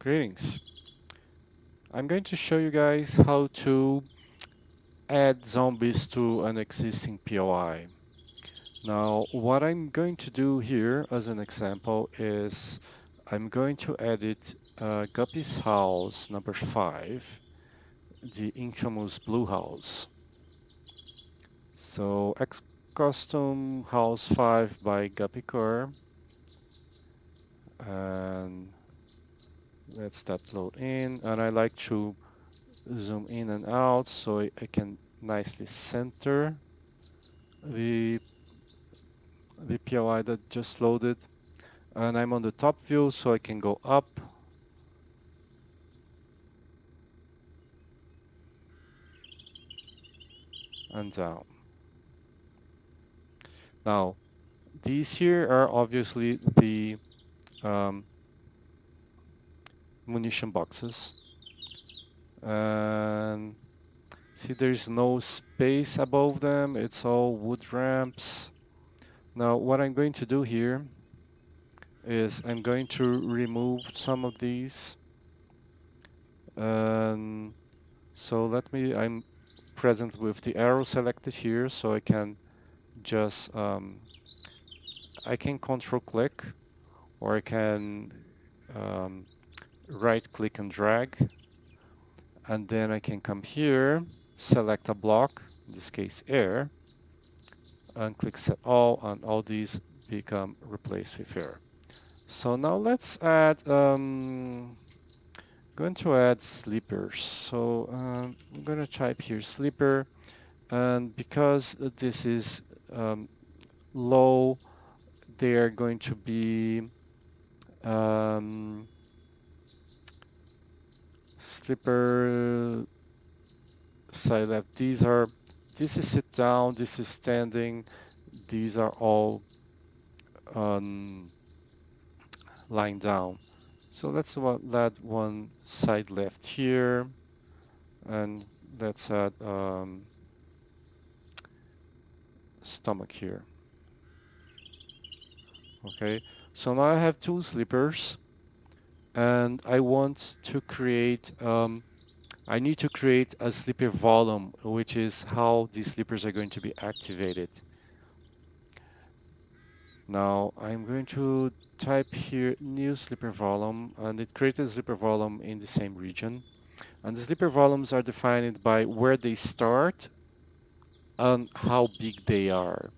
Greetings. I'm going to show you guys how to add zombies to an existing POI. Now, what I'm going to do here as an example is I'm going to edit Guppy's house number 5, the infamous blue house. So X custom house 5 by Guppy Core, and let's that load in, and I like to zoom in and out so I can nicely center the the POI that just loaded, and I'm on the top view so I can go up and down. Now these here are obviously the um, munition boxes, and see there's no space above them, it's all wood ramps. Now what I'm going to do here is I'm going to remove some of these, and so I'm present with the arrow selected here, so I can just I can control click, or I can um, right click and drag, and then I can come here, select a block, in this case air, and click set all, and all these become replaced with air. So now let's add, going to add sleepers. So I'm going to type here sleeper, and because this is low, they are going to be um, slipper side left. This is sit down, this is standing, these are all um, lying down. So let's add one side left here, and let's add stomach here. Okay, so now I have two sleepers, and I want to create I need to create a sleeper volume, which is how these sleepers are going to be activated. Now I'm going to type here new sleeper volume, and it created a sleeper volume in the same region. And the sleeper volumes are defined by where they start and how big they are.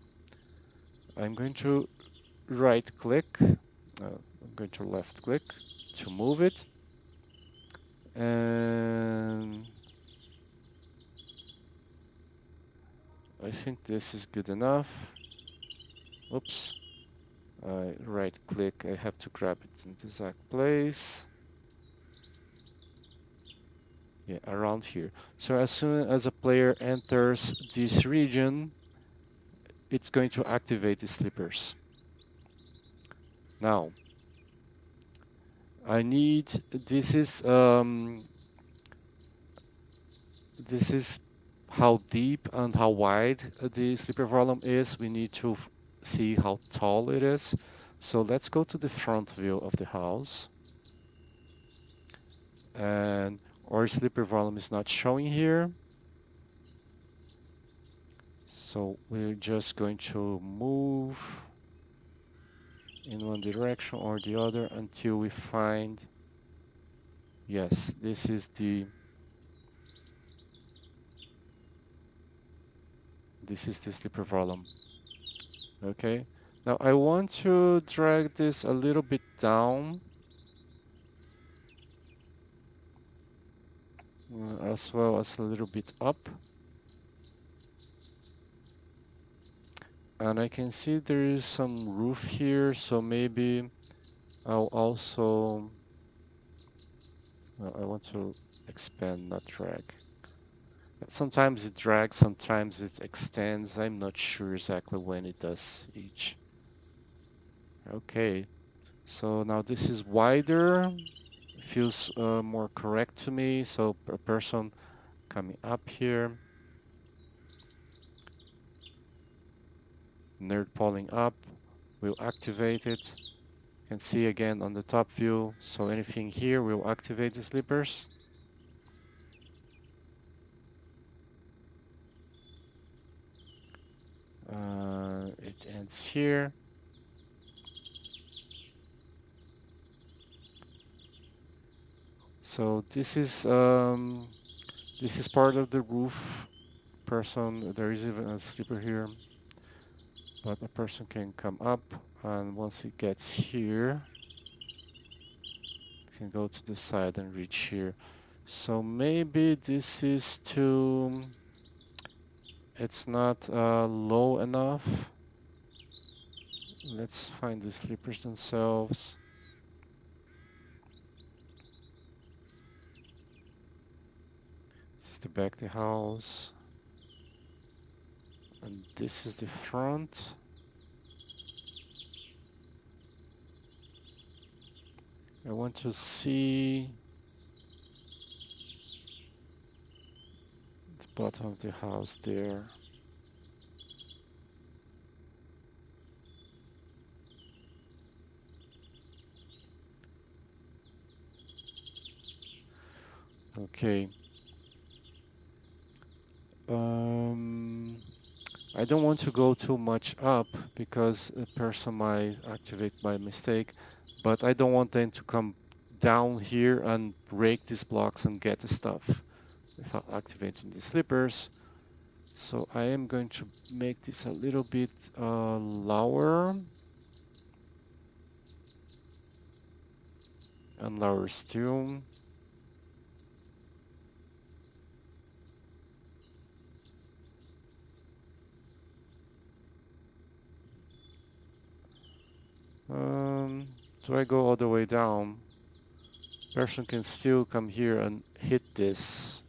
I'm going to right click, I'm going to left click to move it, and I think this is good enough. Oops. Right click, I have to grab it in the exact place. Yeah, around here. So as soon as a player enters this region, it's going to activate the sleepers. Now, I need, this is how deep and how wide the sleeper volume is. We need to see how tall it is. So let's go to the front view of the house. And our sleeper volume is not showing here. So we're just going to move in one direction or the other until we find, yes, this is the sleeper volume. Okay, now I want to drag this a little bit down, as well as a little bit up, and I can see there is some roof here, so maybe I'll also I want to expand, not drag. Sometimes it drags, sometimes it extends. I'm not sure exactly when it does each. Okay, so now this is wider. Feels more correct to me. So a person coming up here, nerd pulling up, will activate it. You can see again on the top view, so anything here will activate the sleepers. It ends here. So this is part of the roof. Person, there is even a sleeper here, but a person can come up, and once it gets here, it can go to the side and reach here. So maybe this is too, it's not low enough. Let's find the sleepers themselves. This is the back of the house. And this is the front. I want to see the bottom of the house there. Okay. Um, I don't want to go too much up because a person might activate by mistake, but I don't want them to come down here and break these blocks and get the stuff without activating the slippers. So I am going to make this a little bit lower and lower still. Do I go all the way down? Person can still come here and hit this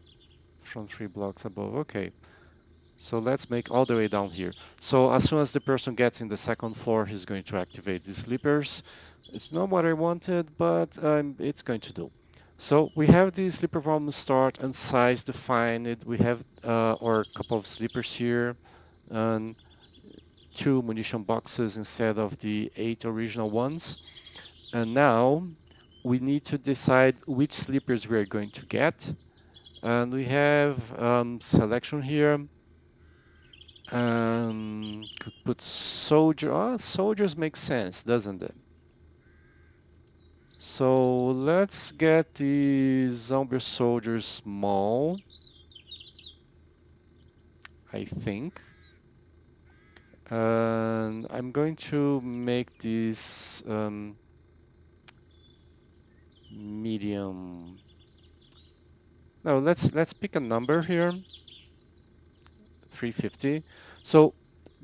from 3 blocks above. Okay, so let's make all the way down here. So as soon as the person gets in the second floor, he's going to activate the sleepers. It's not what I wanted, but it's going to do. So we have the sleeper volume start and size defined. We have our couple of sleepers here and 2 munition boxes instead of the 8 original ones. And now we need to decide which sleepers we are going to get. And we have selection here. Could put soldier. Oh, soldiers make sense, doesn't it? So let's get the zombie soldiers small, I think. And I'm going to make this medium. No, let's pick a number here. 350. So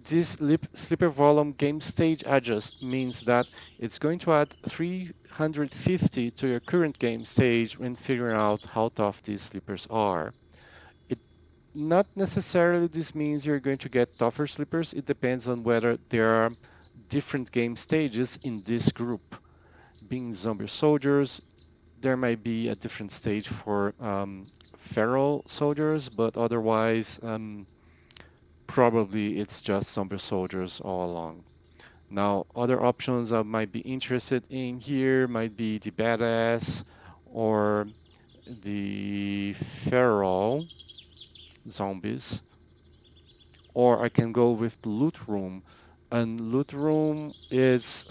this sleeper volume game stage adjust means that it's going to add 350 to your current game stage when figuring out how tough these sleepers are. It not necessarily this means you're going to get tougher sleepers. It depends on whether there are different game stages in this group. Being zombie soldiers, there might be a different stage for feral soldiers, but otherwise probably it's just zombie soldiers all along. Now, other options I might be interested in here might be the badass or the feral zombies, or I can go with the loot room. And loot room is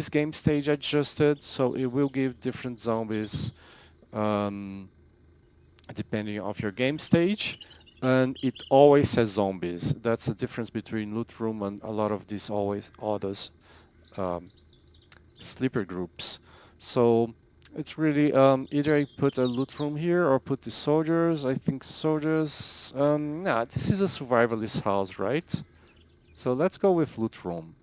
game stage adjusted, so it will give different zombies um, depending of your game stage, and it always has zombies. That's the difference between loot room and a lot of these always others um, sleeper groups. So it's really either I put a loot room here or put the soldiers. I think soldiers. Nah, this is a survivalist house, right? So let's go with loot room.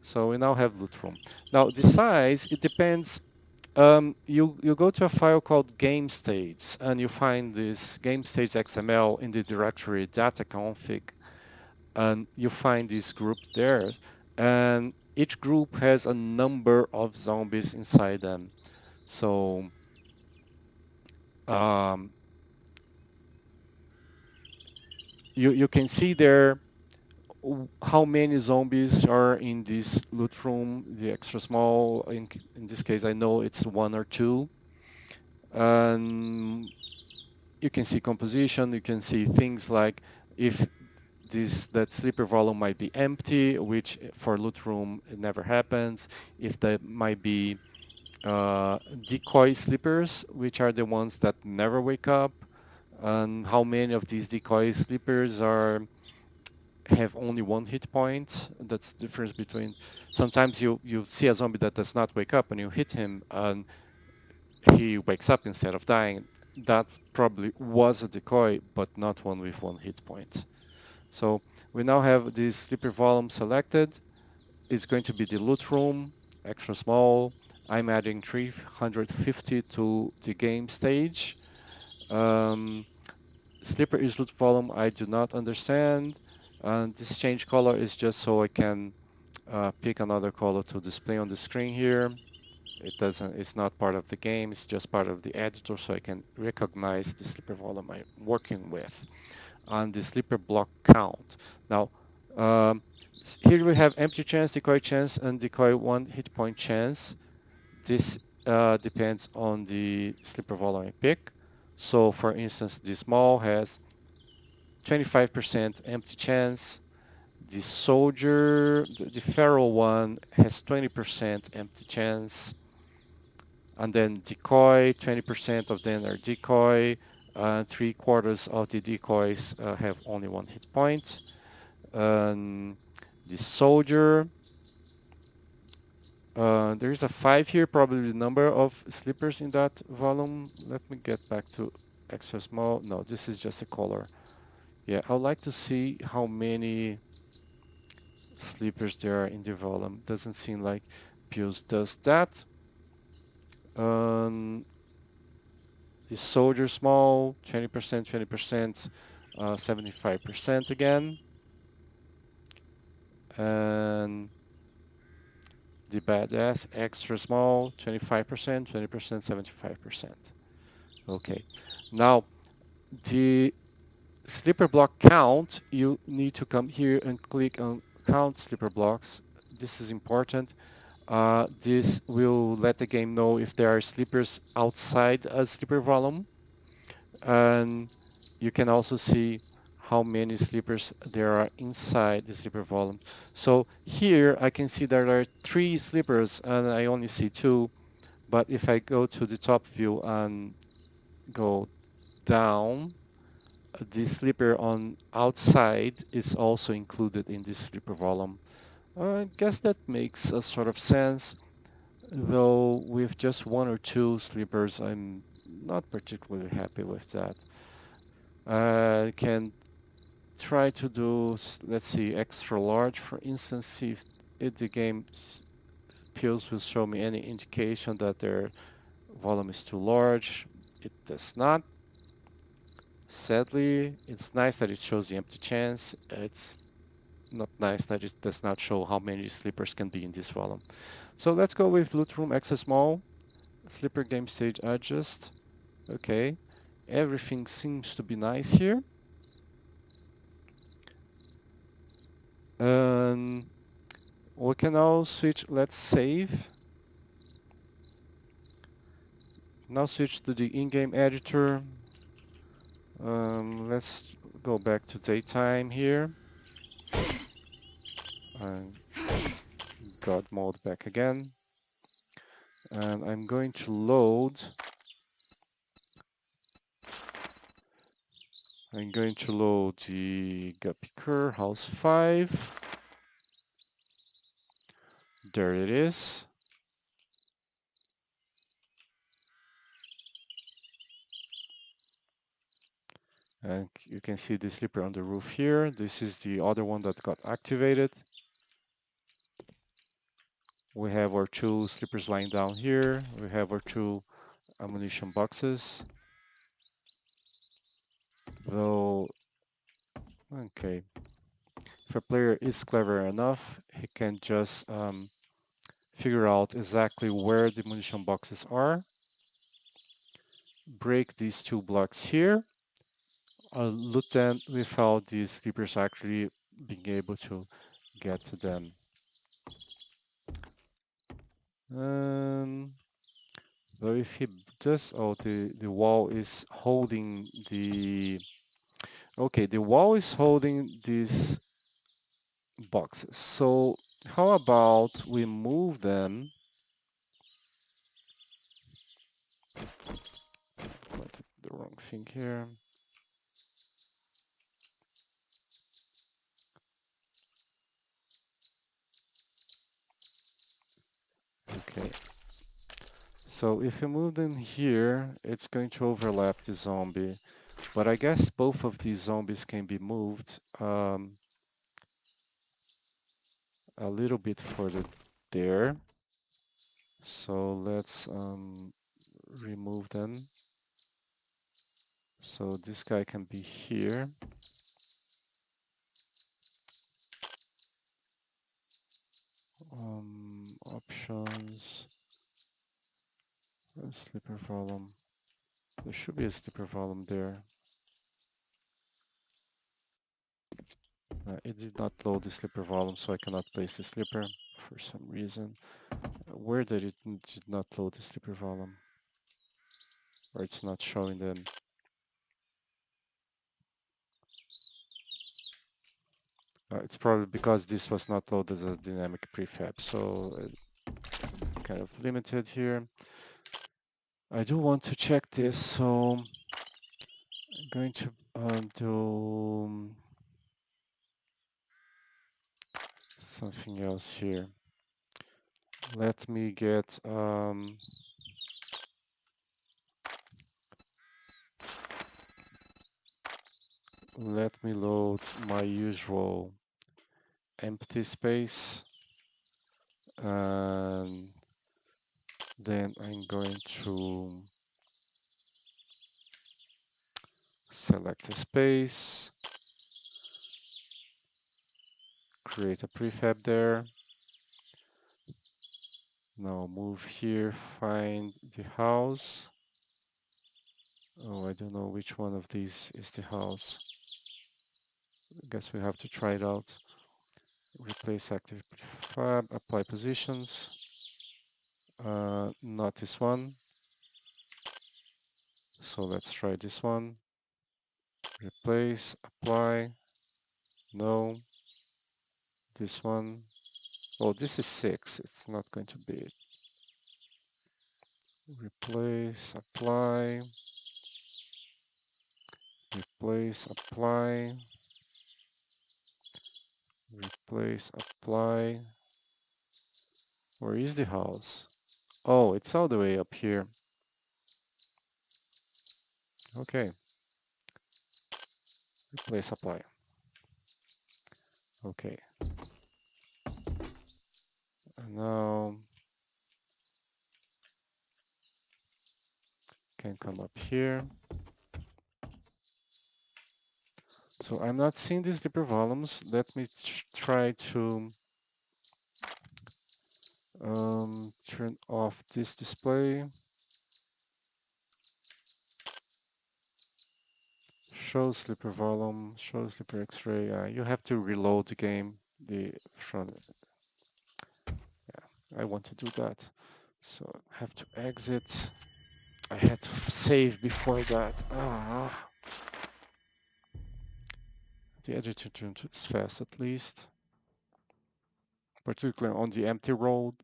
So we now have loot room. Now the size, it depends. You go to a file called game stage and you find this game stage XML in the directory data config, and you find this group there, and each group has a number of zombies inside them. So um, you can see there how many zombies are in this loot room, the extra small. In this case, I know it's one or two. And you can see composition. You can see things like if that sleeper volume might be empty, which for loot room it never happens. If that might be uh, decoy sleepers, which are the ones that never wake up, and how many of these decoy sleepers are have only one hit point. That's the difference between sometimes you see a zombie that does not wake up and you hit him and he wakes up instead of dying. That probably was a decoy, but not one with one hit point. So we now have this sleeper volume selected. It's going to be the loot room, extra small. I'm adding 350 to the game stage. Um, Sleeper is loot volume, I do not understand. And this change color is just so I can pick another color to display on the screen here. It's not part of the game, it's just part of the editor so I can recognize the sleeper volume I'm working with. On the sleeper block count. Now, um, here we have empty chance, decoy chance, and decoy one hit point chance. This depends on the sleeper volume I pick. So for instance, the small has 25% empty chance. The soldier, the feral one has 20% empty chance. And then decoy, 20% of them are decoy. Three quarters of the decoys have only one hit point. Um, the soldier, there is a 5 here, probably the number of sleepers in that volume. Let me get back to extra small. No, this is just a color. Yeah, I would like to see how many sleepers there are in the volume. Doesn't seem like Pius does that. Um, the soldier small, 20%, 20%, 75% again. And the badass extra small, 25%, 20%, 75%. Okay. Now, the sleeper block count, you need to come here and click on count sleeper blocks. This is important. This will let the game know if there are sleepers outside a sleeper volume. And you can also see how many sleepers there are inside the sleeper volume. So here I can see there are 3 sleepers and I only see 2. But if I go to the top view and go down, the sleeper on outside is also included in this sleeper volume. I guess that makes a sort of sense, though with just 1 or 2 sleepers, I'm not particularly happy with that. I can try to do, let's see, extra large, for instance, see if the game pills will show me any indication that their volume is too large. It does not. Sadly, it's nice that it shows the empty chance. It's not nice that it does not show how many sleepers can be in this volume. So let's go with loot room access small, sleeper game stage adjust. Okay, everything seems to be nice here. Um, we can now switch, let's save. Now switch to the in-game editor. Let's go back to daytime here. And God mode back again. And I'm going to load. I'm going to load the Guppyker House 5. There it is. And you can see the sleeper on the roof here. This is the other one that got activated. We have our 2 sleepers lying down here. We have our 2 ammunition boxes. Though, okay, if a player is clever enough, he can just figure out exactly where the munition boxes are. Break these 2 blocks here. Loot them without the sleepers actually being able to get to them. Um, but if he does, oh, the wall is holding the, okay, the wall is holding these boxes. So how about we move them? Planted the wrong thing here. Okay. So if you move them here, it's going to overlap the zombie. But I guess both of these zombies can be moved a little bit further there. So let's remove them. So this guy can be here. Options, sleeper volume. There should be a sleeper volume there. It did not load the sleeper volume, so I cannot place the sleeper for some reason. Where did it did not load the sleeper volume? Or it's not showing them. It's probably because this was not loaded as a dynamic prefab, so kind of limited here. I do want to check this, so I'm going to do something else here. Let me get let me load my usual empty space, and then I'm going to select a space, create a prefab there. Now move here, find the house. Oh, I don't know which one of these is the house. I guess we have to try it out. Replace active prefab, apply positions. Not this one. So let's try this one. Replace, apply. No. This one. Oh, this is 6. It's not going to be it. Replace, apply. Replace, apply. Replace, apply. Where is the house? Oh, it's all the way up here. Okay. Replace, apply. Okay. And now can come up here. So I'm not seeing these deeper volumes. Let me try to turn off this display. Show slipper volume, show slipper X-ray. You have to reload the game. The front. Yeah, I want to do that. So I have to exit. I had to save before that. The editor turned is fast at least. Particularly on the empty road.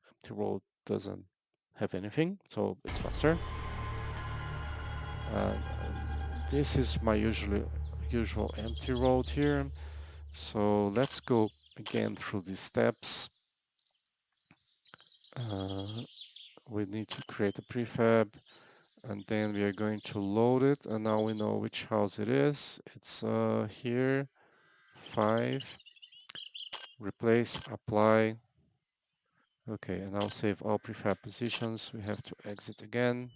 Empty road doesn't have anything, so it's faster. Uh, this is my usual empty road here. So let's go again through these steps. We need to create a prefab, and then we are going to load it, and now we know which house it is. It's here, 5, replace, apply. Okay, and I'll save all prefab positions. We have to exit again,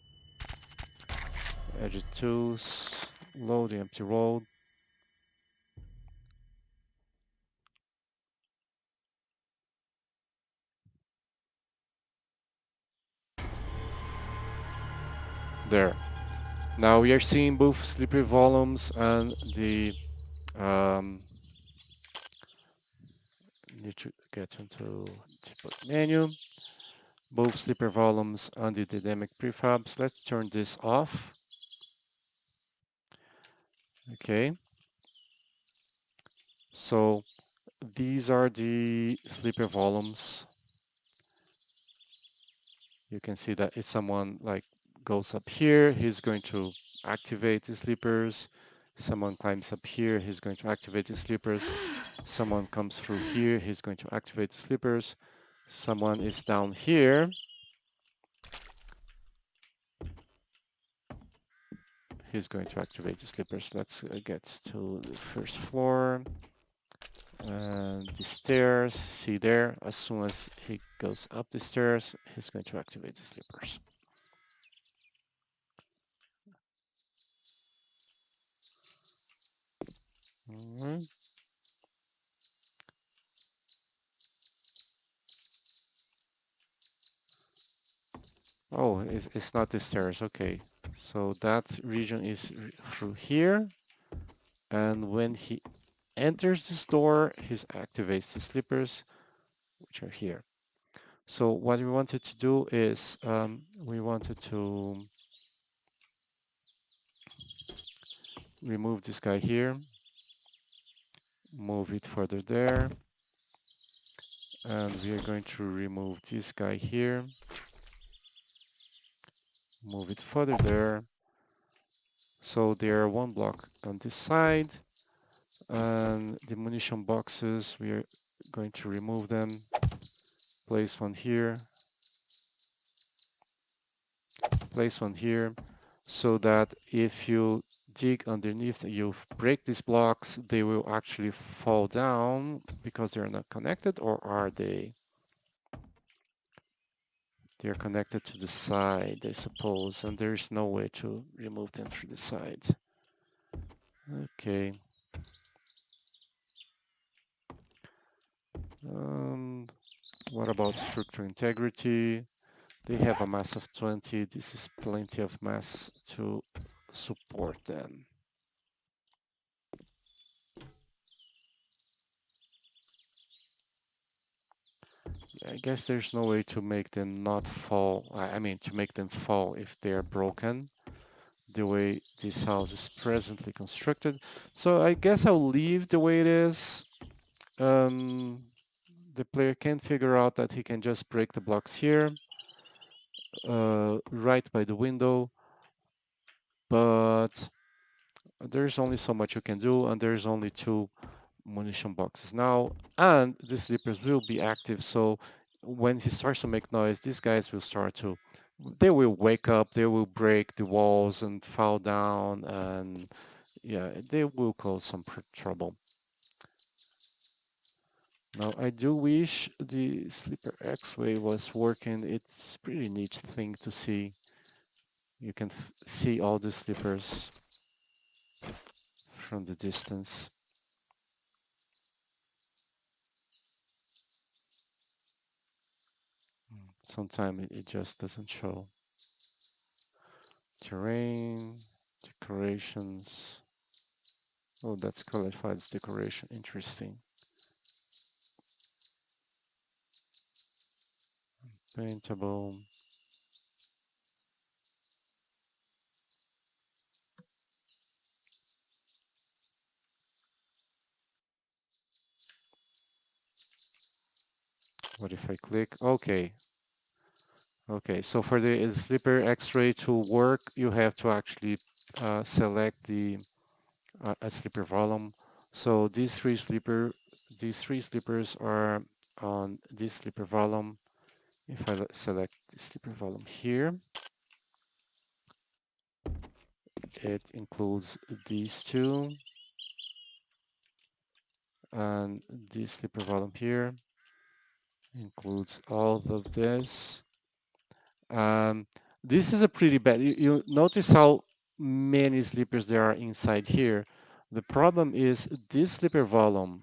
edit tools, load the empty road. There. Now we are seeing both slippery volumes and the need to get into debug menu. Both slipper volumes on the dynamic prefabs. Let's turn this off. Okay. So these are the slipper volumes. You can see that if someone like goes up here, he's going to activate the slippers. Someone climbs up here, he's going to activate the slippers. Someone comes through here, he's going to activate the slippers. Someone is down here, he's going to activate the slippers. Let's get to the first floor. And the stairs, see there, as soon as he goes up the stairs, he's going to activate the slippers. All right. Oh, it's not the stairs. Okay. So that region is through here. And when he enters this door, he activates the slippers, which are here. So what we wanted to do is we wanted to remove this guy here, move it further there. And we are going to remove this guy here, move it further there. So there are one block on this side. And the munition boxes, we are going to remove them. Place one here. Place one here. So that if you dig underneath, you break these blocks, they will actually fall down because they're not connected, or are they? They're connected to the side, I suppose, and there's no way to remove them through the side. Okay. What about structure integrity? They have a mass of 20. This is plenty of mass to support them. I guess there's no way to make them not fall. I mean, to make them fall if they're broken, the way this house is presently constructed. So I guess I'll leave the way it is. The player can figure out that he can just break the blocks here, right by the window, but there's only so much you can do, and there's only two munition boxes now, and the sleepers will be active. So when he starts to make noise, these guys will start to, they will wake up, they will break the walls and fall down, and yeah, they will cause some trouble. Now I do wish the sleeper X-ray was working. It's a pretty neat thing to see. You can see all the sleepers from the distance. Sometimes it just doesn't show. Terrain, decorations. Oh, that's qualified as decoration. Interesting. Paintable. What if I click? Okay. Okay, so for the slipper X-ray to work, you have to actually select the a slipper volume. So these three slippers are on this slipper volume. If I select the slipper volume here, it includes these two and this slipper volume here includes all of this. Um, this is a pretty bad. You notice how many slippers there are inside here. The problem is this slipper volume,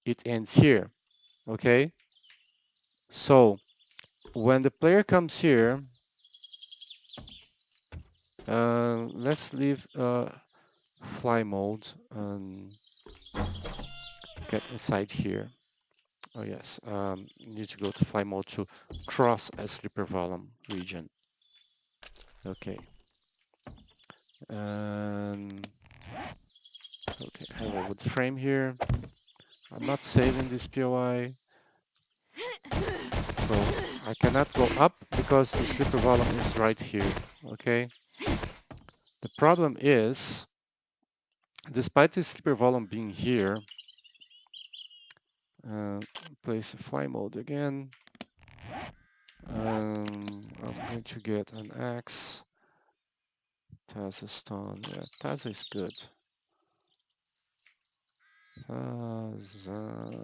it ends here, okay? So when the player comes here, let's leave fly mode. get inside here. Oh yes, you need to go to fly mode to cross a slipper volume region. Okay. And okay, I have a wood frame here. I'm not saving this POI, so I cannot go up because the slipper volume is right here. Okay. The problem is, despite the slipper volume being here, place a fly mode again. I'm going to get an axe. Taza stone. Yeah, Taza is good. Taza.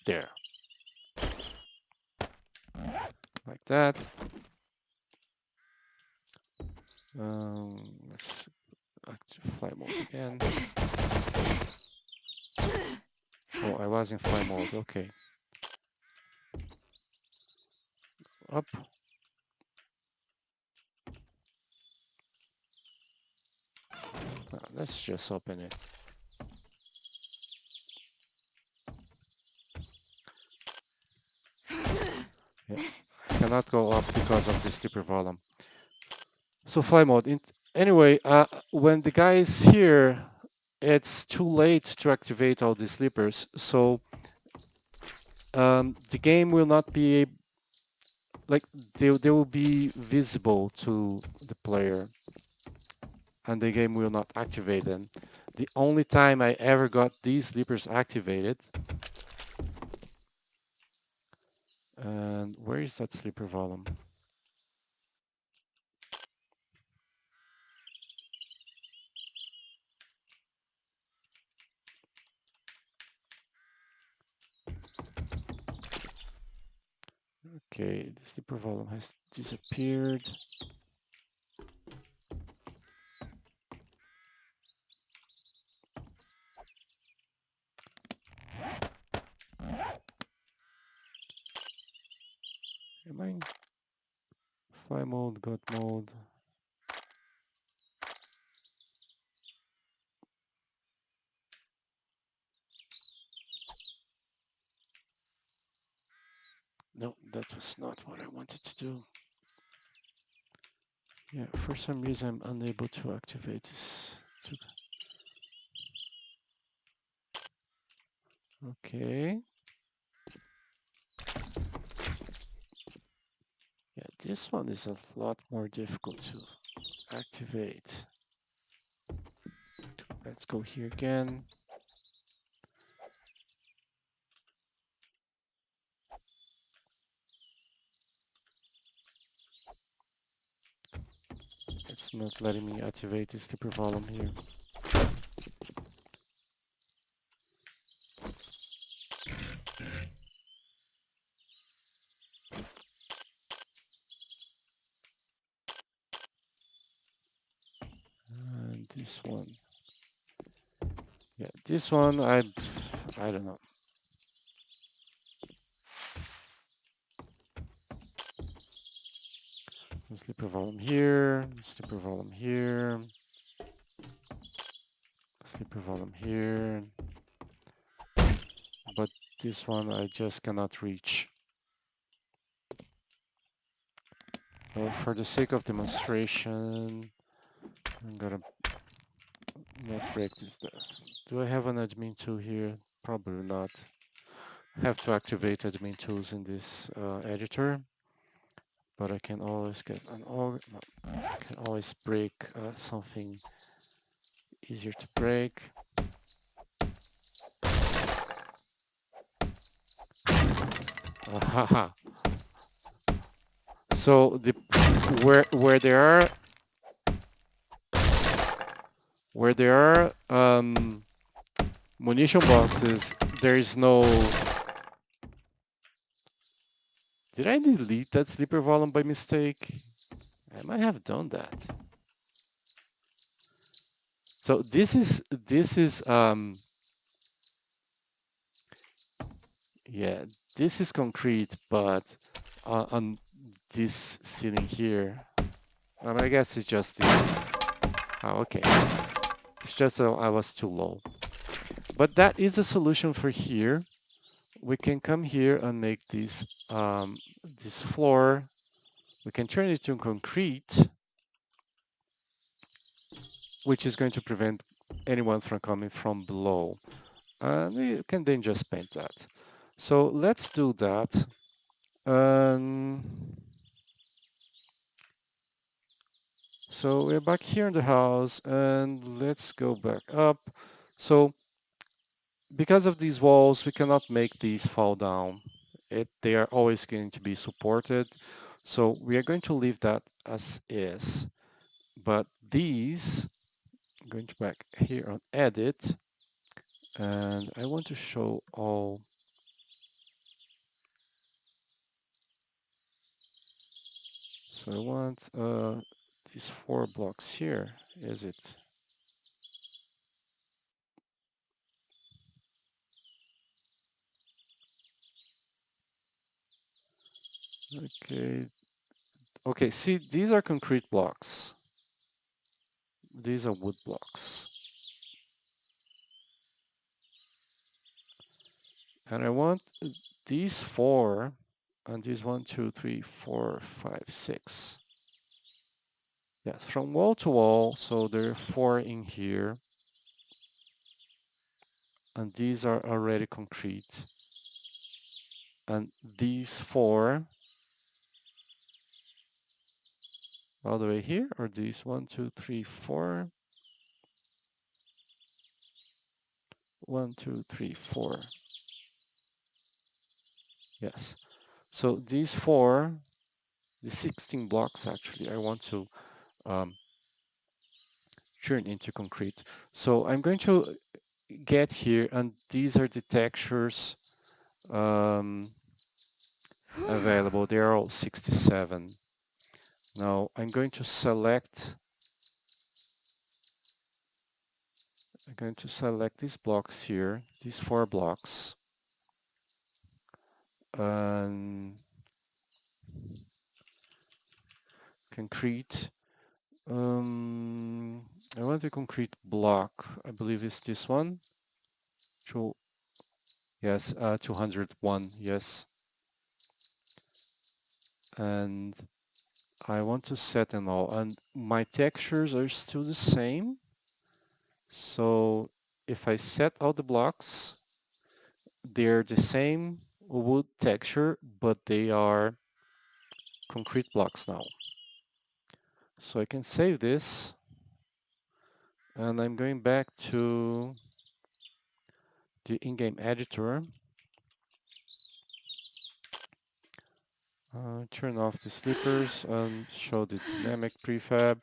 There. Like that. Let's active fly mode again. Oh, I was in fly mode. Okay. Up. Let's just open it. Yeah. I cannot go up because of the slipper volume. So fly mode. Anyway, when the guy is here, it's too late to activate all the slippers. So the game will not be like they will be visible to the player, and the game will not activate them. The only time I ever got these slippers activated, and where is that slipper volume? Okay, the slipper volume has disappeared. Am I in fly mode, god mode? No, that was not what I wanted to do. Yeah, for some reason I'm unable to activate this. Okay. Yeah, this one is a lot more difficult to activate. Let's go here again. It's not letting me activate this slipper volume here. And this one. Yeah, this one I don't know. Slipper volume here, slipper volume here, slipper volume here. But this one I just cannot reach. Well, for the sake of demonstration, I'm gonna not break this down. Do I have an admin tool here? Probably not. I have to activate admin tools in this editor, but I can always get an I can always break something easier to break. So the where there are munition boxes, there is no. Did I delete that slipper volume by mistake? I might have done that. So this is yeah, this is concrete, but on this ceiling here, I guess it's just the Oh, okay. It's just I was too low. But that is a solution for here. We can come here and make this floor. We can turn it to concrete, which is going to prevent anyone from coming from below. And we can then just paint that. So let's do that. Um, so we're back here in the house and let's go back up. So because of these walls, we cannot make these fall down. They are always going to be supported. So we are going to leave that as is. But these, I'm going to back here on edit, and I want to show all. So I want these 4 blocks here. Is it? Okay. Okay, see, these are concrete blocks. These are wood blocks. And I want these 4, and these 1, 2, 3, 4, 5, 6. Yes, from wall to wall, so there are 4 in here. And these are already concrete. And these 4 all the way here, or these 1, 2, 3, 4. 1, 2, 3, 4. Yes. So these 4, the 16 blocks actually, I want to um, turn into concrete. So I'm going to get here, and these are the textures um, available. They are all 67. Now I'm going to select these blocks here, these 4 blocks, and concrete. I want a concrete block. I believe it's this one. Yes, 201. Yes, and I want to set them all, and my textures are still the same. So if I set all the blocks, they're the same wood texture, but they are concrete blocks now. So I can save this, and I'm going back to the in-game editor. Turn off the slippers and show the dynamic prefab,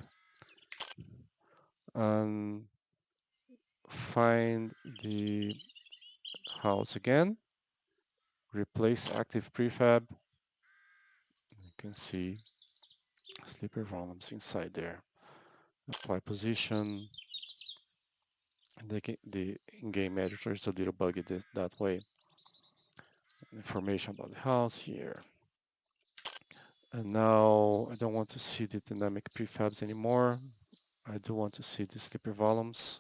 and find the house again. Replace active prefab. You can see slipper volumes inside there. Apply position. The in-game editor is a little buggy that way. Information about the house here. And now I don't want to see the dynamic prefabs anymore. I do want to see the slipper volumes.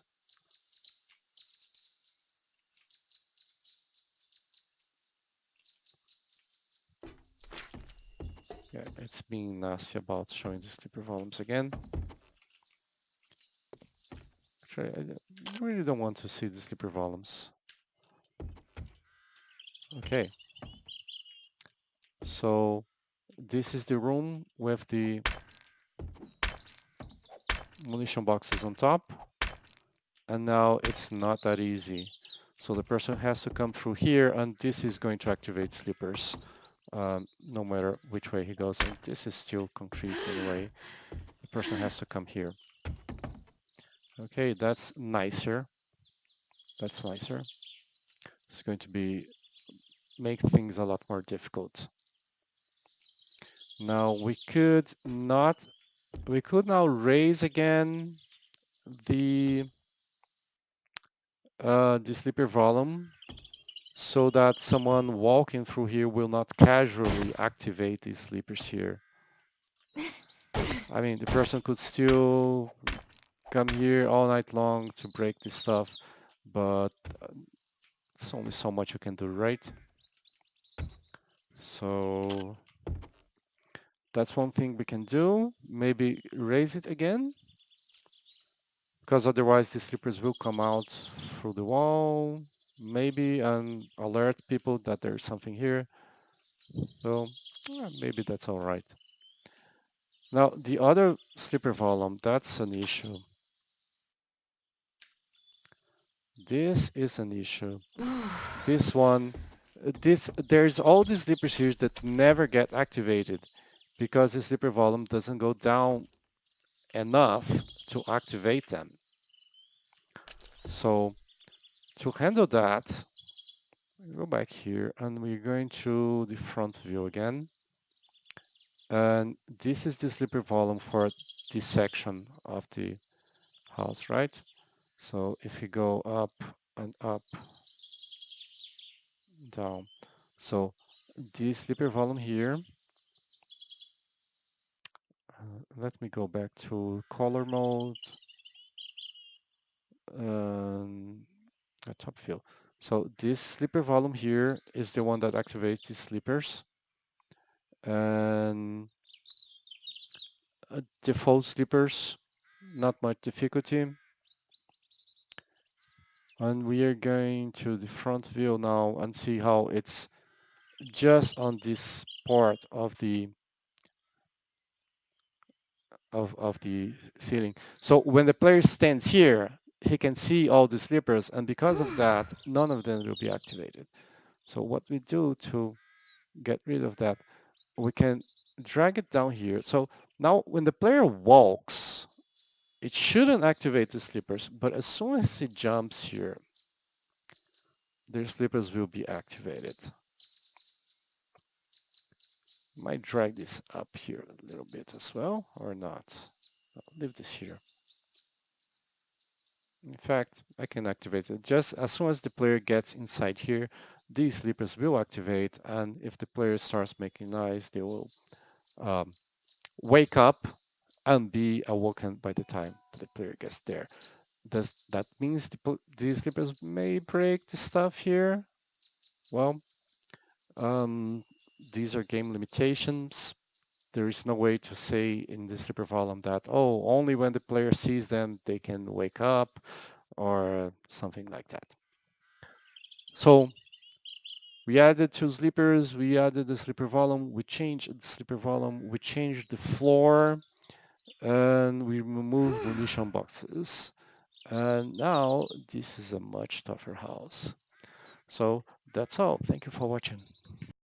Yeah, it's being nasty about showing the slipper volumes again. Actually, I really don't want to see the slipper volumes. Okay. So this is the room with the munition boxes on top. And now it's not that easy. So the person has to come through here, and this is going to activate slippers, no matter which way he goes. And this is still concrete anyway. The person has to come here. Okay, that's nicer. That's nicer. It's going to make things a lot more difficult. Now we could now raise again the slipper volume, so that someone walking through here will not casually activate these sleepers here. I mean, the person could still come here all night long to break this stuff, but uh, it's only so much you can do, right? So that's one thing we can do. Maybe raise it again, because otherwise the sleepers will come out through the wall, maybe, and alert people that there's something here. So maybe that's all right. Now the other sleeper volume, that's an issue. This is an issue. This one, there's all these sleepers here that never get activated because the sleeper volume doesn't go down enough to activate them. So to handle that, go back here and we're going to the front view again. And this is the sleeper volume for this section of the house, right? So if you go up and up, down. So this sleeper volume here, let me go back to color mode, um, top view. So this sleeper volume here is the one that activates the sleepers. And default sleepers, not much difficulty. And we are going to the front view now and see how it's just on this part of the ceiling. So when the player stands here, he can see all the sleepers, and because of that, none of them will be activated. So what we do to get rid of that, we can drag it down here. So now when the player walks, it shouldn't activate the sleepers, but as soon as he jumps here, their sleepers will be activated. Might drag this up here a little bit as well, or not. I'll leave this here. In fact, I can activate it. Just as soon as the player gets inside here, these sleepers will activate, and if the player starts making noise, they will um, wake up and be awoken by the time the player gets there. Does that means these sleepers may break the stuff here? Well, um, these are game limitations. There is no way to say in the sleeper volume that, oh, only when the player sees them, they can wake up or something like that. So we added two sleepers, we added the sleeper volume, we changed the sleeper volume, we changed the floor, and we removed munition boxes. And now this is a much tougher house. So that's all. Thank you for watching.